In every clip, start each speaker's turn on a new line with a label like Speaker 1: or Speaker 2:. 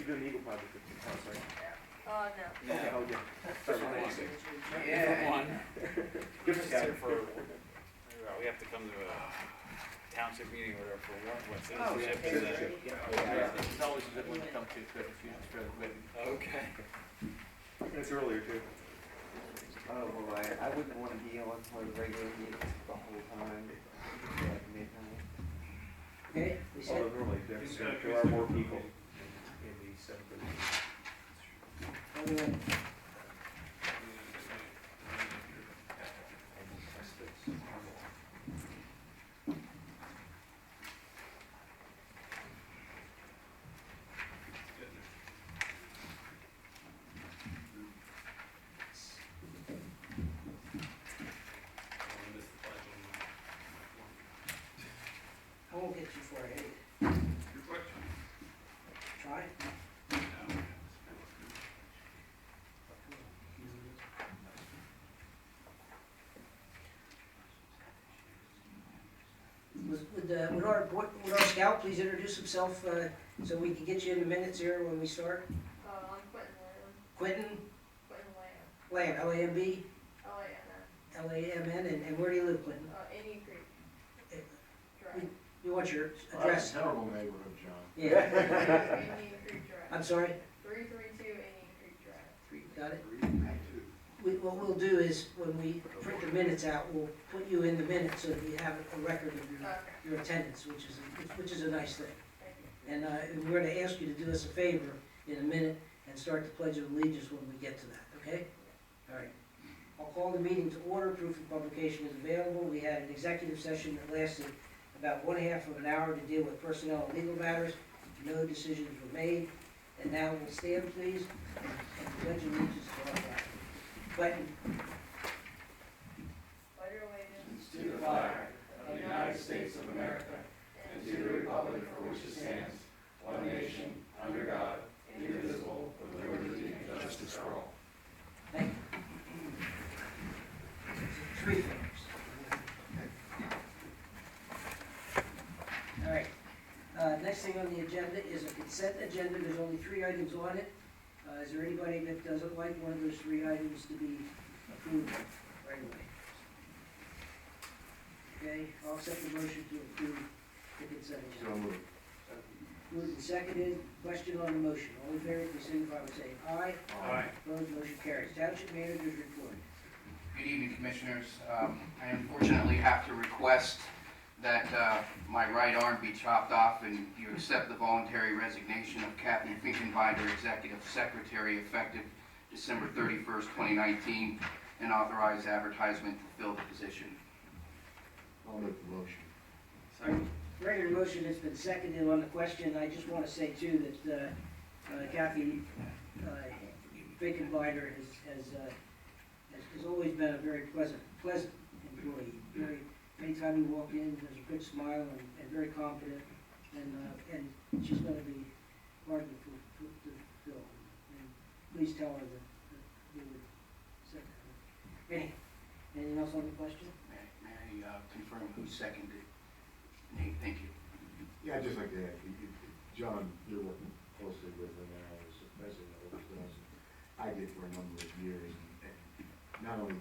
Speaker 1: you're doing the Eagle project with the house, right?
Speaker 2: No.
Speaker 1: Okay, oh, yeah. Sorry, my mistake.
Speaker 3: Yeah.
Speaker 4: One.
Speaker 1: Give us
Speaker 4: Here
Speaker 1: that.
Speaker 4: for, we have to come to a township meeting or for what
Speaker 3: Oh, yeah.
Speaker 4: citizenship?
Speaker 5: It's always a good one to come to, so it's usually fairly quick.
Speaker 4: Okay.
Speaker 1: It's earlier too.
Speaker 3: Oh, well, I wouldn't want to be on for the regular meetings the whole time, like midnight.
Speaker 6: Okay, we said,
Speaker 1: Although normally there are more people in the 7:30.
Speaker 6: I won't get too far ahead. Try. Would our scout please introduce himself, so we can get you in the minutes here when we start?
Speaker 2: I'm Quentin Lamb.
Speaker 6: Quentin
Speaker 2: Quentin Lamb.
Speaker 6: Lamb, Lamb,
Speaker 2: Lamn.
Speaker 6: Lamn, and where do you live, Quentin?
Speaker 2: Indian Creek
Speaker 6: Eh,
Speaker 2: Drive.
Speaker 6: You want your address?
Speaker 7: Terrible neighborhood, John.
Speaker 6: Yeah,
Speaker 2: Indian Creek
Speaker 6: I'm
Speaker 2: Drive.
Speaker 6: sorry,
Speaker 2: 332 Indian Creek Drive.
Speaker 6: got it? What we'll do is, when we print the minutes out, we'll put you in the minutes so that you have a record of
Speaker 2: Okay,
Speaker 6: your attendance, which is a nice thing.
Speaker 2: thank you.
Speaker 6: And we're gonna ask you to do us a favor in a minute and start the Pledge of Allegiance when we get to that, okay? All right. I'll call the meeting to order. Proof of publication is available. We had an executive session that lasted about 1/2 of an hour to deal with personnel and legal matters. No decisions were made. And now we'll stand, please, and pledge allegiance to our flag. Quentin.
Speaker 2: Pledge allegiance
Speaker 7: To the flag of the United States of America and to the republic for which it stands, one nation, under God, indivisible, with liberty and justice for all.
Speaker 6: Thank you. Three fingers. All right. Next thing on the agenda is a consent agenda. There's only 3 items on it. Is there anybody that doesn't like one of those 3 items to be approved right away? Okay, I'll accept the motion to approve the consent
Speaker 7: So
Speaker 6: agenda.
Speaker 7: moved.
Speaker 6: Moved and seconded. Question on the motion. All in favor, please signify by saying aye.
Speaker 4: Aye.
Speaker 6: Opposed, motion carries. Township manager's report.
Speaker 5: Good evening, Commissioners. I unfortunately have to request that my right arm be chopped off and you accept the voluntary resignation of Kathy Finkenbinder, Executive Secretary, effective December 31st, 2019, and authorize advertisement to fill the position.
Speaker 7: I'll make the motion.
Speaker 4: Second.
Speaker 6: Regular motion has been seconded on the question. I just want to say too that Kathy Finkenbinder has always been a very pleasant employee. Anytime you walk in, there's a good smile and very confident, and she's going to be hard to fill. And please tell her that we would second her. Anything else on the question?
Speaker 5: May I confirm who seconded? Nate, thank you.
Speaker 7: Yeah, I'd just like to add, John, you're working closely with her now as the president of Oakville. I did for a number of years, and not only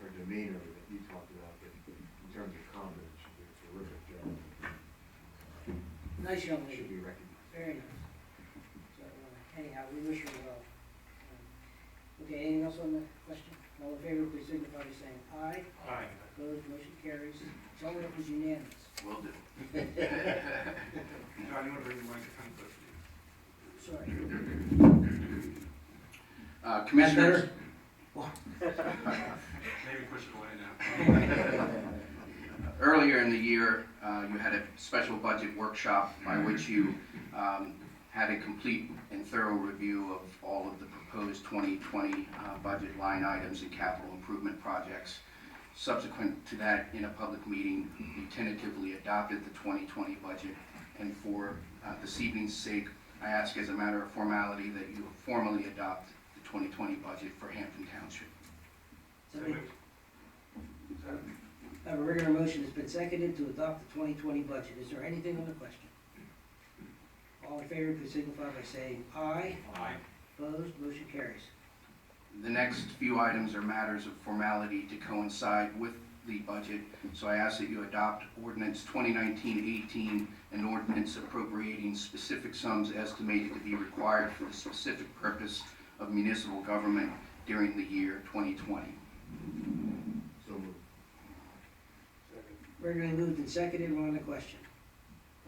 Speaker 7: her demeanor that you talked about, but in terms of confidence, she did a terrific job.
Speaker 6: Nice young
Speaker 7: Should
Speaker 6: lady,
Speaker 7: be recognized.
Speaker 6: very nice. So anyhow, we wish her well. Okay, anything else on the question? All in favor, please signify by saying aye.
Speaker 4: Aye.
Speaker 6: Opposed, motion carries. Tell me it was unanimous.
Speaker 5: Will do.
Speaker 4: John, you want to bring the microphone closer to you?
Speaker 6: Sorry.
Speaker 5: Commissioners.
Speaker 4: Maybe push it away now.
Speaker 5: Earlier in the year, you had a special budget workshop by which you had a complete and thorough review of all of the proposed 2020 budget line items and capital improvement projects. Subsequent to that, in a public meeting, you tentatively adopted the 2020 budget, and for this evening's sake, I ask as a matter of formality that you formally adopt the 2020 budget for Hampton Township.
Speaker 6: A regular motion has been seconded to adopt the 2020 budget. Is there anything on the question? All in favor, please signify by saying aye.
Speaker 4: Aye.
Speaker 6: Opposed, motion carries.
Speaker 5: The next few items are matters of formality to coincide with the budget, so I ask that you adopt ordinance 2019-18, an ordinance appropriating specific sums estimated to be required for the specific purpose of municipal government during the year 2020.
Speaker 7: So moved.
Speaker 1: Second.
Speaker 6: Regularly moved and seconded, we're on the question.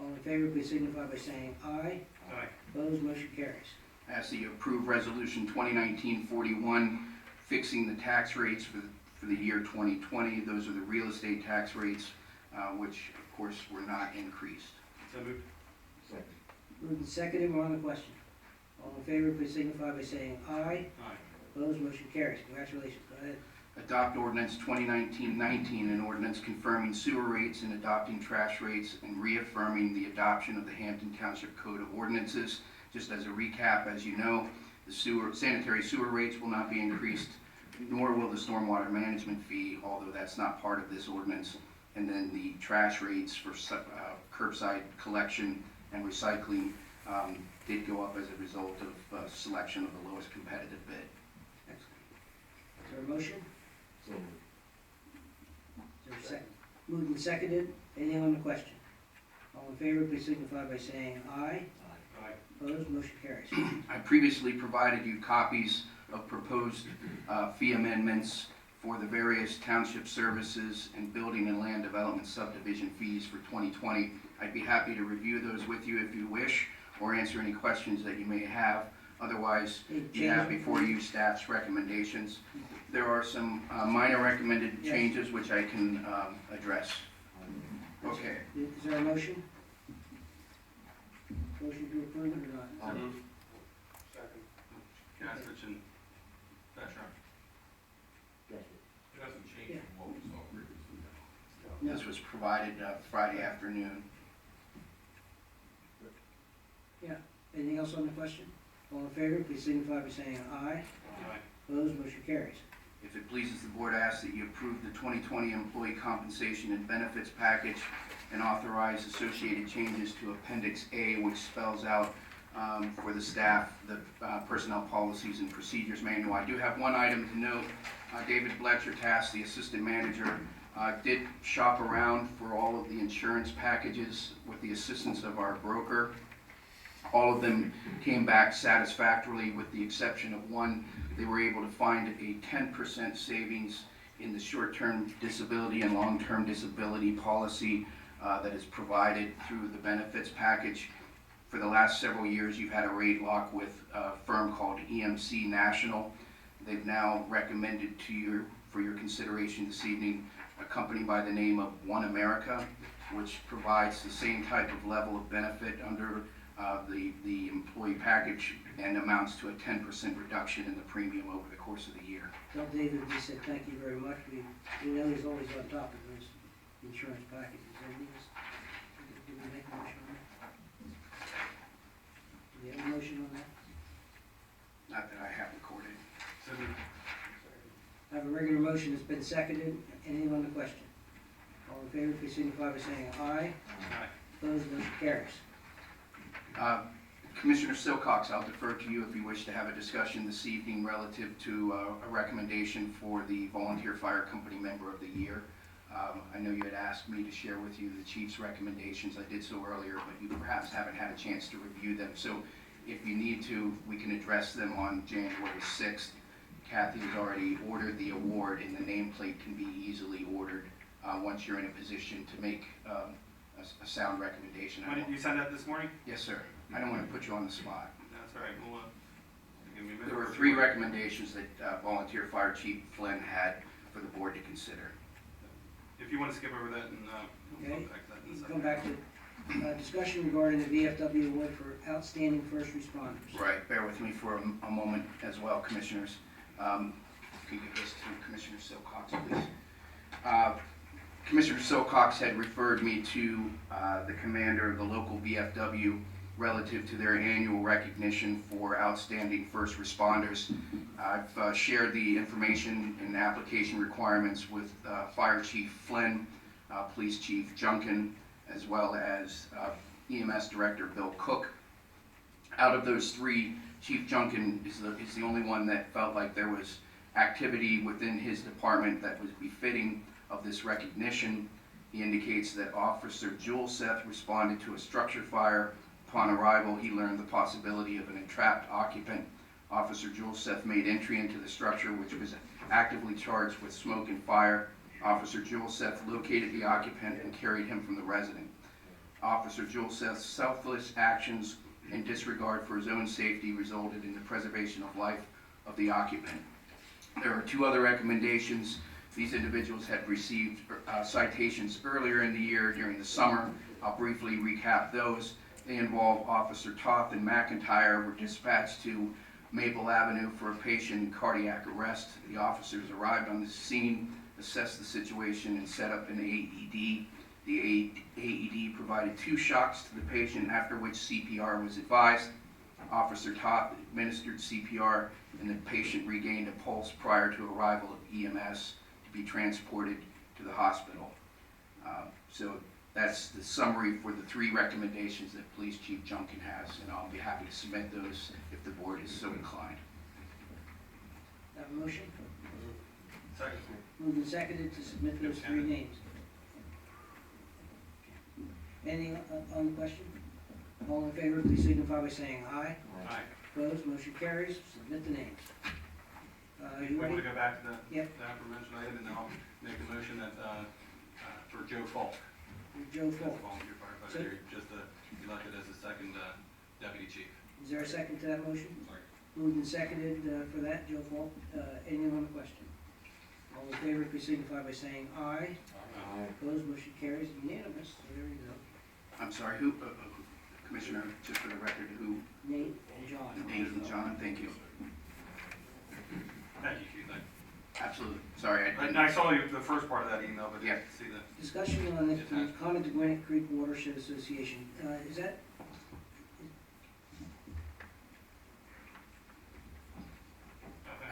Speaker 6: All in favor, please signify by saying aye.
Speaker 4: Aye.
Speaker 6: Opposed, motion carries.
Speaker 5: I ask that you approve resolution 2019-41, fixing the tax rates for the year 2020. Those are the real estate tax rates, which of course were not increased.
Speaker 4: So moved.
Speaker 7: Second.
Speaker 6: Moved and seconded, we're on the question. All in favor, please signify by saying aye.
Speaker 4: Aye.
Speaker 6: Opposed, motion carries. Congratulations, go ahead.
Speaker 5: Adopt ordinance 2019-19, an ordinance confirming sewer rates and adopting trash rates and reaffirming the adoption of the Hampton Township Code of Ordinances. Just as a recap, as you know, the sanitary sewer rates will not be increased, nor will the stormwater management fee, although that's not part of this ordinance. And then the trash rates for curbside collection and recycling did go up as a result of selection of the lowest competitive bid.
Speaker 6: Excellent. Is there a motion?
Speaker 7: So moved.
Speaker 6: Is there a second? Moved and seconded, anything on the question? All in favor, please signify by saying aye.
Speaker 4: Aye.
Speaker 6: Opposed, motion carries.
Speaker 5: I previously provided you copies of proposed fee amendments for the various township services and building and land development subdivision fees for 2020. I'd be happy to review those with you if you wish, or answer any questions that you may have. Otherwise, you have before you staff's recommendations. There are some minor recommended changes which I can address. Okay.
Speaker 6: Is there a motion? Motion to approve it or not?
Speaker 7: I'll move.
Speaker 1: Second.
Speaker 4: Gasich and Betron.
Speaker 7: Yes,
Speaker 4: It hasn't changed
Speaker 6: Yeah.
Speaker 4: from what we saw previously.
Speaker 6: No.
Speaker 5: This was provided Friday afternoon.
Speaker 6: Anything else on the question? All in favor, please signify by saying aye.
Speaker 4: Aye.
Speaker 6: Opposed, motion carries.
Speaker 5: If it pleases the board, I ask that you approve the 2020 employee compensation and benefits package and authorize associated changes to Appendix A, which spells out for the staff the personnel policies and procedures manual. I do have one item to note. David Bletcher tasked the assistant manager did shop around for all of the insurance packages with the assistance of our broker. All of them came back satisfactorily with the exception of one. They were able to find a 10% savings in the short-term disability and long-term disability policy that is provided through the benefits package. For the last several years, you've had a rate lock with a firm called EMC National. They've now recommended for your consideration this evening a company by the name of One America, which provides the same type of level of benefit under the employee package and amounts to a 10% reduction in the premium over the course of the year.
Speaker 6: Tell David we said thank you very much. We know he's always on top of those insurance packages. Did we make a motion on that? Do we have a motion on that?
Speaker 5: Not that I have recorded.
Speaker 4: So moved.
Speaker 6: I have a regular motion that's been seconded. Anything on the question? All in favor, please signify by saying aye.
Speaker 4: Aye.
Speaker 6: Opposed, motion carries.
Speaker 5: Commissioner Silcox, I'll defer to you if you wish to have a discussion this evening relative to a recommendation for the Volunteer Fire Company Member of the Year. I know you had asked me to share with you the chief's recommendations. I did so earlier, but you perhaps haven't had a chance to review them. So if you need to, we can address them on January 6th. Kathy has already ordered the award, and the nameplate can be easily ordered once you're in a position to make a sound recommendation.
Speaker 4: When did you send that this morning?
Speaker 5: Yes, sir. I don't want to put you on the spot.
Speaker 4: That's all right, we'll, give me a minute.
Speaker 5: There were 3 recommendations that Volunteer Fire Chief Flynn had for the board to consider.
Speaker 4: If you want to skip over that and, we'll
Speaker 6: Okay.
Speaker 4: come back to that in a second.
Speaker 6: Come back to discussion regarding the VFW award for outstanding first responders.
Speaker 5: Right, bear with me for a moment as well, Commissioners. Can you give this to Commissioner Silcox, please? Commissioner Silcox had referred me to the commander of the local VFW relative to their annual recognition for outstanding first responders. I've shared the information and application requirements with Fire Chief Flynn, Police Chief Junkin, as well as EMS Director Bill Cook. Out of those three, Chief Junkin is the only one that felt like there was activity within his department that was befitting of this recognition. He indicates that Officer Jewel Seth responded to a structure fire. Upon arrival, he learned the possibility of an entrapped occupant. Officer Jewel Seth made entry into the structure, which was actively charged with smoke and fire. Officer Jewel Seth located the occupant and carried him from the resident. Officer Jewel Seth's selfless actions and disregard for his own safety resulted in the preservation of life of the occupant. There are two other recommendations. These individuals had received citations earlier in the year during the summer. I'll briefly recap those. They involve Officer Toth and McIntyre were dispatched to Maple Avenue for a patient in cardiac arrest. The officers arrived on the scene, assessed the situation, and set up an AED. The AED provided 2 shocks to the patient, after which CPR was advised. Officer Toth administered CPR, and the patient regained a pulse prior to arrival of EMS to be transported to the hospital. So that's the summary for the 3 recommendations that Police Chief Junkin has, and I'll be happy to submit those if the board is so inclined.
Speaker 6: Have a motion?
Speaker 4: Second.
Speaker 6: Moved and seconded to submit those 3 names. Anything on the question? All in favor, please signify by saying aye.
Speaker 4: Aye.
Speaker 6: Opposed, motion carries. Submit the names.
Speaker 4: You
Speaker 6: You
Speaker 4: want
Speaker 6: ready?
Speaker 4: to go back to the
Speaker 6: Yep.
Speaker 4: aforementioned item, and then I'll make a motion that, for Joe Falk.
Speaker 6: Joe
Speaker 4: As a
Speaker 6: Falk.
Speaker 4: volunteer firefighter, here, just elected as the second deputy chief.
Speaker 6: Is there a second to that motion?
Speaker 4: Sorry.
Speaker 6: Moved and seconded for that, Joe Falk. Anyone on the question? All in favor, please signify by saying aye.
Speaker 7: Aye.
Speaker 6: Opposed, motion carries unanimous. So there you go.
Speaker 5: I'm sorry, who, Commissioner, just for the record, who?
Speaker 6: Nate and John.
Speaker 5: Nate and John, thank you.
Speaker 4: Thank you, Keith.
Speaker 5: Absolutely, sorry,
Speaker 4: I saw the first part of that email, but
Speaker 5: Yeah.
Speaker 4: didn't see the.
Speaker 6: Discussion on the Conant to Gwinnett Creek Watershed Association. Is that,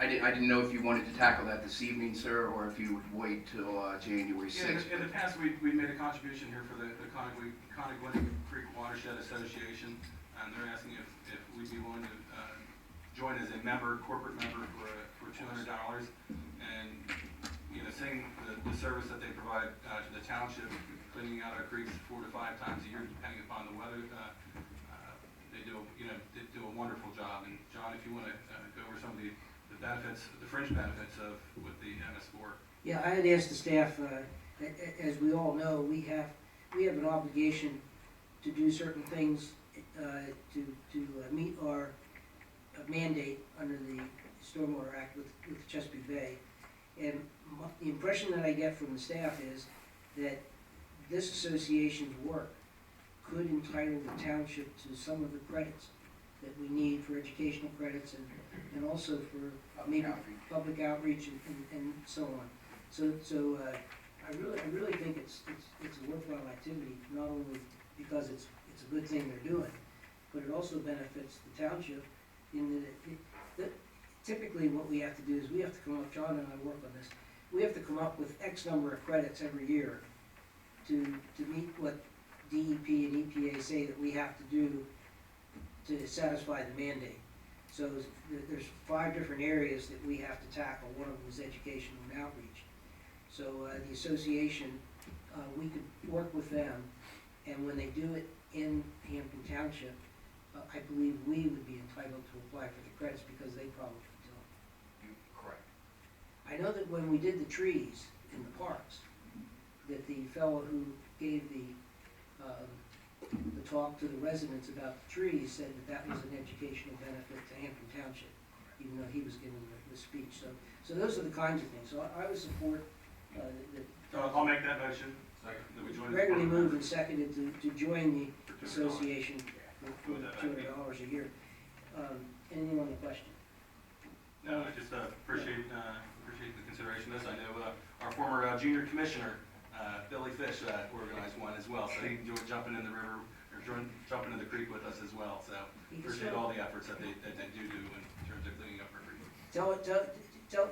Speaker 5: I didn't know if you wanted to tackle that this evening, sir, or if you would wait till January
Speaker 4: Yeah,
Speaker 5: 6th.
Speaker 4: in the past, we made a contribution here for the Conant Creek Watershed Association, and they're asking if we'd be willing to join as a member, corporate member for $200. And, you know, seeing the service that they provide to the township, cleaning out our creeks 4 to 5 times a year, depending upon the weather, they do a wonderful job. And John, if you want to go over some of the benefits, the fringe benefits of with the MS4.
Speaker 6: yeah, I had asked the staff, as we all know, we have an obligation to do certain things to meet our mandate under the Stormwater Act with Chesapeake Bay. And the impression that I get from the staff is that this association's work could entitle the township to some of the credits that we need for educational credits and also for maybe public outreach and so on. So I really think it's a worthwhile activity, not only because it's a good thing they're doing, but it also benefits the township in that typically what we have to do is we have to come up, John and I work on this, we have to come up with X number of credits every year to meet what DEP and EPA say that we have to do to satisfy the mandate. So there's 5 different areas that we have to tackle. One of them is education and outreach. So the association, we could work with them, and when they do it in Hampton Township, I believe we would be entitled to apply for the credits because they probably don't.
Speaker 4: Correct.
Speaker 6: I know that when we did the trees in the parks, that the fellow who gave the talk to the residents about the trees said that was an educational benefit to Hampton Township, even though he was giving the speech. So those are the kinds of things. So I would support that.
Speaker 4: I'll make that motion. That we join.
Speaker 6: Regularly moved and seconded to join the association for $200 a year. Anyone on the question?
Speaker 4: No, I just appreciate the consideration of this. I know our former junior commissioner, Billy Fish, organized one as well, so he enjoyed jumping in the river, or jumping in the creek with us as well, so appreciate all the efforts that they do in terms of cleaning up our creek.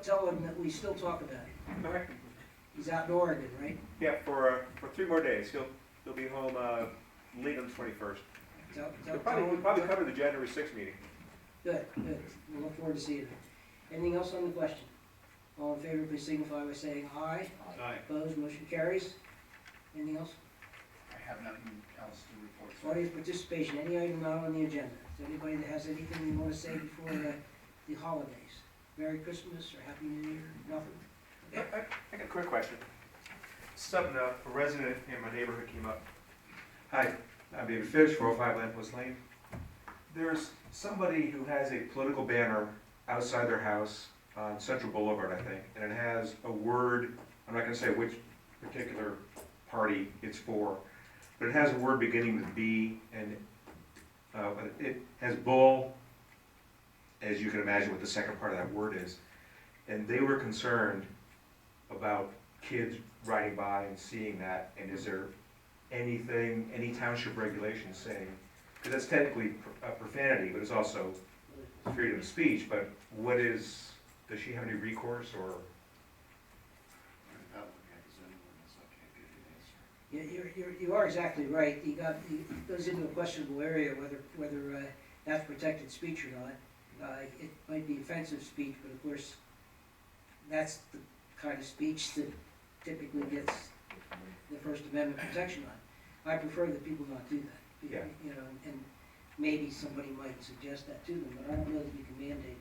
Speaker 6: Tell him that we still talk about it.
Speaker 1: Okay.
Speaker 6: He's out in Oregon, right?
Speaker 1: Yeah, for 3 more days. He'll be home late on the 21st. We'll probably cover the January 6th meeting.
Speaker 6: Good, good. We look forward to seeing it. Anything else on the question? All in favor, please signify by saying aye.
Speaker 4: Aye.
Speaker 6: Opposed, motion carries. Anything else?
Speaker 5: I have nothing else to report, sir.
Speaker 6: Audience participation, any item not on the agenda? Is there anybody that has anything you want to say before the holidays? Merry Christmas or Happy New Year? Nothing?
Speaker 1: I got a quick question. Something, a resident in my neighborhood came up. Hi, I'm David Fish, 405 Lamppost Lane. There's somebody who has a political banner outside their house on Central Boulevard, I think, and it has a word, I'm not gonna say which particular party it's for, but it has a word beginning with B, and it has bull, as you can imagine what the second part of that word is. And they were concerned about kids riding by and seeing that, and is there anything, any township regulations saying, because that's technically profanity, but it's also freedom of speech, but what is, does she have any recourse, or?
Speaker 6: Yeah, you are exactly right. It goes into a questionable area whether that's protected speech or not. It might be offensive speech, but of course, that's the kind of speech that typically gets the First Amendment protection on. I prefer that people not do that.
Speaker 1: Yeah.
Speaker 6: You know, and maybe somebody might suggest that to them, but I don't know that you can mandate.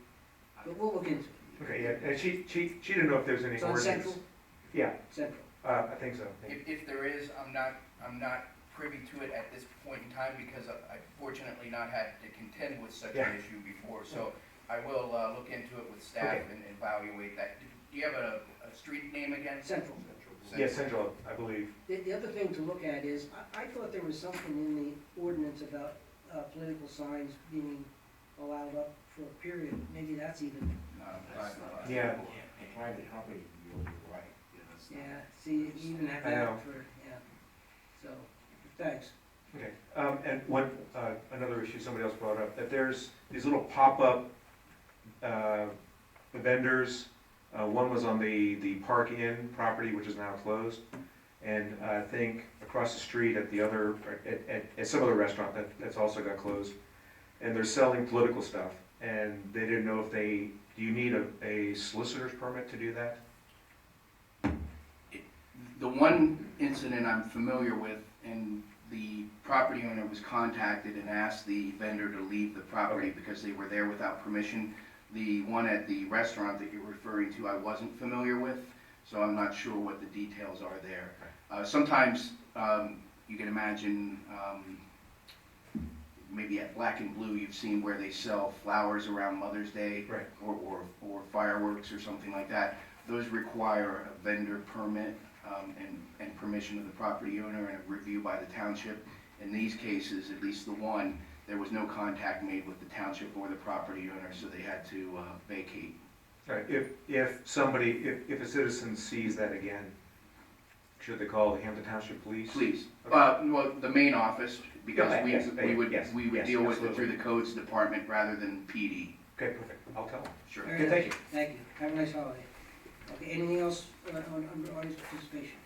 Speaker 6: But we'll look into it.
Speaker 1: Okay, yeah, and she didn't know if there's any
Speaker 6: It's on
Speaker 1: ordinance.
Speaker 6: Central?
Speaker 1: Yeah,
Speaker 6: Central.
Speaker 1: I think so.
Speaker 5: If there is, I'm not privy to it at this point in time because I've fortunately not had to contend with such
Speaker 1: Yeah.
Speaker 5: an issue before. So I will look into it with staff
Speaker 1: Okay.
Speaker 5: and evaluate that. Do you have a street name again?
Speaker 6: Central.
Speaker 1: Yeah, Central, I believe.
Speaker 6: The other thing to look at is, I thought there was something in the ordinance about political signs being allowed up for a period. Maybe that's even,
Speaker 1: Yeah.
Speaker 7: Private property, you're right.
Speaker 6: yeah, see, you even have
Speaker 1: I know.
Speaker 6: that for, yeah. So, thanks.
Speaker 1: Okay, and one, another issue somebody else brought up, that there's these little pop-up vendors. One was on the Park Inn property, which is now closed. And I think across the street at the other, at some other restaurant that's also got closed. And they're selling political stuff. And they didn't know if do you need a solicitor's permit to do that?
Speaker 5: The one incident I'm familiar with, and the property owner was contacted and asked the vendor to leave the property because they were there without permission. The one at the restaurant that you're referring to, I wasn't familiar with, so I'm not sure what the details are there. Sometimes, you can imagine, maybe at Black and Blue, you've seen where they sell flowers around Mother's Day.
Speaker 1: Right.
Speaker 5: Or fireworks or something like that. Those require a vendor permit, and permission of the property owner and a review by the township. In these cases, at least the one, there was no contact made with the township or the property owner, so they had to vacate.
Speaker 1: All right, if a citizen sees that again, should they call the Hampton Township Police?
Speaker 5: Please,
Speaker 1: Okay.
Speaker 5: well, the main office, because
Speaker 1: Yeah,
Speaker 5: we
Speaker 1: yes,
Speaker 5: would
Speaker 1: yes,
Speaker 5: we would
Speaker 1: yes,
Speaker 5: deal with it
Speaker 1: absolutely.
Speaker 5: through the codes department rather than PD.
Speaker 1: Okay, perfect, I'll tell them.
Speaker 5: Sure.
Speaker 6: Very
Speaker 1: Okay, thank you.
Speaker 6: Thank you. Have a nice holiday. Okay, anything else on audience participation?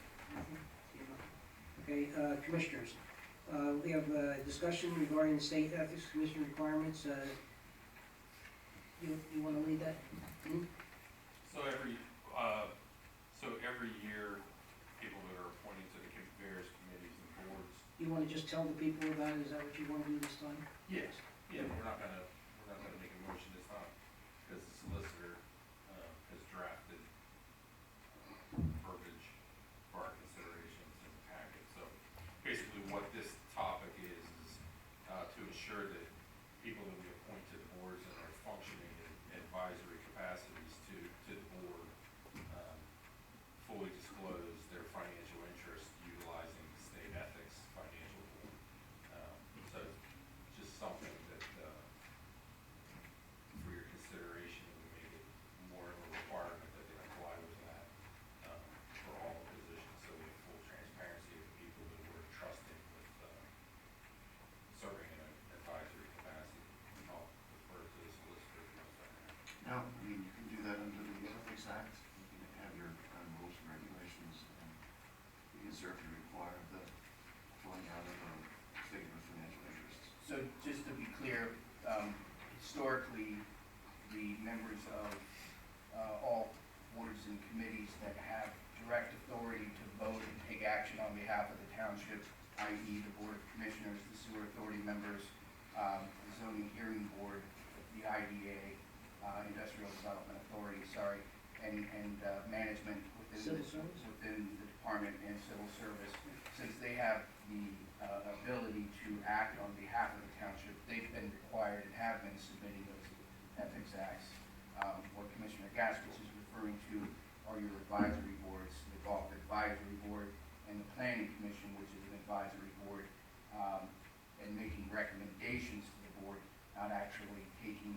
Speaker 6: Okay, commissioners, we have a discussion regarding the state ethics commission requirements. You want to lead that? Hmm?
Speaker 8: So every year, people that are appointed to the various committees and boards.
Speaker 6: You want to just tell the people about it? Is that what you want to do this time?
Speaker 8: Yes. Yeah, we're not gonna make a motion this time, because the solicitor, has drafted verbiage for our considerations in the packet. So basically what this topic is to ensure that people that we appoint to the boards and are functioning in advisory capacities to the board, fully disclose their financial interests utilizing the state ethics financial board. So just something that, for your consideration, we make it more of a requirement that they comply with that, for all the positions, so we have full transparency of the people that we're trusting with, serving in an advisory
Speaker 5: just to be clear, historically, the members of all boards and committees that have direct authority to vote and take action on behalf of the township, i.e. the Board of Commissioners, the Sewer Authority members, the Zoning Hearing Board, the IDA, Industrial Development Authority, sorry, and management
Speaker 6: Civil service?
Speaker 5: within the department and civil service. Since they have the ability to act on behalf of the township, they've been required and have been submitting those ethics acts. What Commissioner Gaskis is referring to are your advisory boards, the BOC Advisory Board and the Planning Commission, which is an advisory board, and making recommendations to the board, not actually taking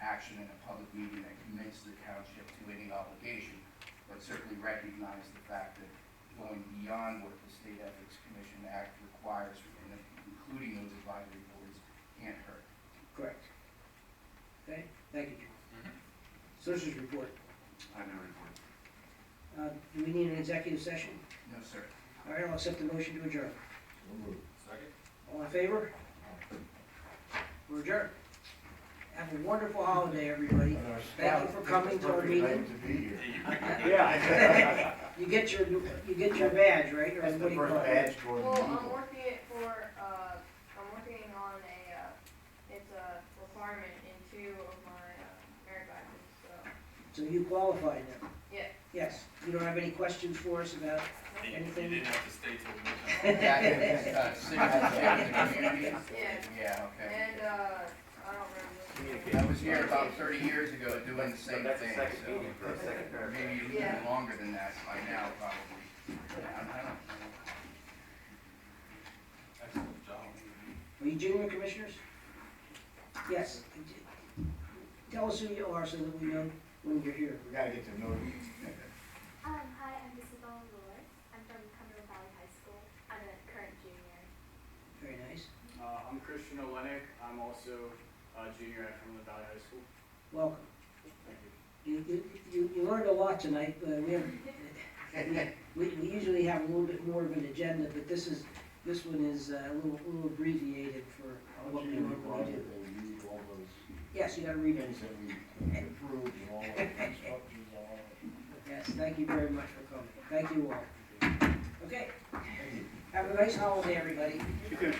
Speaker 5: action in a public meeting that commits the township to any obligation, but certainly recognize the fact that going beyond what the State Ethics Commission Act requires, and including those advisory boards, can't hurt.
Speaker 6: Correct. Okay, thank you, John. Solicitors report.
Speaker 5: I have no report.
Speaker 6: Do we need an executive session?
Speaker 5: No, sir.
Speaker 6: All right, I'll accept the motion to adjourn.
Speaker 8: Second?
Speaker 6: All in favor? We're adjourned. Have a wonderful holiday, everybody. Thank you for coming to our meeting.
Speaker 7: To be here.
Speaker 1: Yeah.
Speaker 6: You get your badge, right? Or
Speaker 7: That's
Speaker 6: what
Speaker 7: the
Speaker 6: do you
Speaker 7: first
Speaker 6: call it?
Speaker 7: badge toward the
Speaker 2: Well,
Speaker 7: eagle.
Speaker 2: I'm working on it's a requirement in 2 of my merit badges, so,
Speaker 6: So you qualify now?
Speaker 2: yeah.
Speaker 6: Yes. You don't have any questions for us about anything?
Speaker 8: You didn't have to stay till midnight.
Speaker 5: That is, citizenship in the community?
Speaker 2: Yeah.
Speaker 5: Yeah, okay.
Speaker 2: And, I don't remember.
Speaker 5: I was here about 30 years ago doing the same
Speaker 3: That's the
Speaker 5: thing,
Speaker 3: second
Speaker 5: so
Speaker 3: meeting for the second paragraph.
Speaker 5: maybe even
Speaker 2: Yeah.
Speaker 5: longer than that by now, probably. Yeah, I don't know.
Speaker 8: Excellent job.
Speaker 6: Are you junior commissioners? Yes. Tell us who you are so that we know when you're here.
Speaker 7: We gotta get to know you.
Speaker 9: Hi, I'm Isabella Lewis. I'm from Cumberland Valley High School. I'm a current junior.
Speaker 6: Very nice.
Speaker 10: I'm Christian Olenek. I'm also a junior at Cumberland Valley High School.
Speaker 6: Welcome.
Speaker 10: Thank you.
Speaker 6: You learned a lot tonight, but we usually have a little bit more of an agenda, but this one is a little abbreviated for what we normally do.
Speaker 7: They read all those
Speaker 6: Yes, you gotta read it.
Speaker 7: things that we approved and all the instructions, all that.
Speaker 6: Yes, thank you very much for coming. Thank you all. Okay, have a nice holiday, everybody.
Speaker 5: Thank you.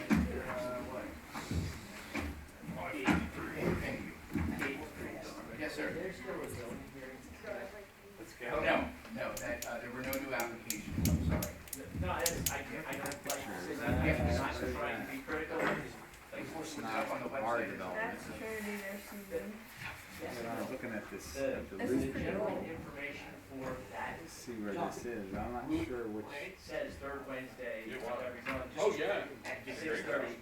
Speaker 5: Yes, sir. No, there were no new applications, I'm sorry.
Speaker 11: No, I don't like not trying to be critical.
Speaker 5: Up on the website.
Speaker 2: That's Trinity Nursing Home.
Speaker 12: I'm looking at this,
Speaker 11: The
Speaker 2: This is pretty
Speaker 11: general
Speaker 2: cool.
Speaker 11: information for that,
Speaker 12: see where this is, I'm not sure which.
Speaker 11: it says third Wednesday
Speaker 8: Yeah.
Speaker 11: of every month.
Speaker 8: Oh, yeah.
Speaker 11: At
Speaker 8: Yeah,
Speaker 11: 6:30.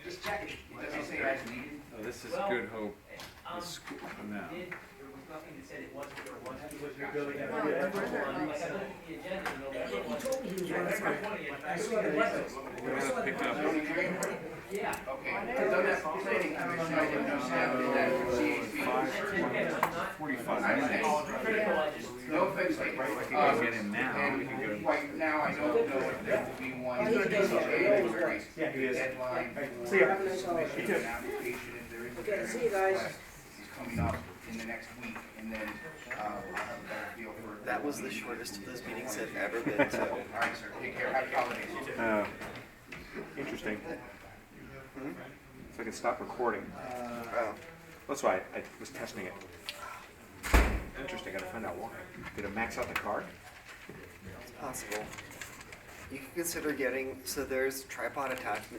Speaker 11: Just check it.
Speaker 5: It doesn't say as needed.
Speaker 12: Oh, this is
Speaker 11: Well,
Speaker 12: Good Hope,
Speaker 11: Um,
Speaker 12: the school, no.
Speaker 11: there was nothing that said it wasn't or wasn't.
Speaker 2: No, where's that?
Speaker 11: Like, I looked at the agenda in November.
Speaker 6: He told me he was running
Speaker 11: February
Speaker 6: for
Speaker 11: 20th.
Speaker 6: I saw the buttons.
Speaker 12: We're gonna pick up,
Speaker 11: Yeah.
Speaker 5: Okay, because on that planning commission, I didn't understand what that CAC.
Speaker 11: Again, I'm not
Speaker 12: 45
Speaker 5: I
Speaker 12: minutes.
Speaker 5: understand.
Speaker 11: critical, I just.
Speaker 5: No offense, like,
Speaker 12: We can go get him now, we can go.
Speaker 5: and right now, I don't know if there will be one.
Speaker 6: He's gonna go there. He always
Speaker 5: January
Speaker 6: does.
Speaker 1: Yeah, he is.
Speaker 5: deadline
Speaker 1: See ya.
Speaker 6: Have a nice
Speaker 5: for
Speaker 6: holiday.
Speaker 5: submission of an application, if there is a
Speaker 6: Okay,
Speaker 5: variance
Speaker 6: see you guys.
Speaker 5: request. This is coming up in the next week, and then, I'll have a better feel for.
Speaker 3: That was the shortest of those meetings I've ever been to.
Speaker 5: All right, sir, take care, happy holidays.
Speaker 1: Interesting. If I can stop recording.
Speaker 3: Oh,
Speaker 1: That's why I was testing it. Interesting, gotta find out why. Did it max out the card?
Speaker 3: it's possible. You can consider getting, so there's tripod attachment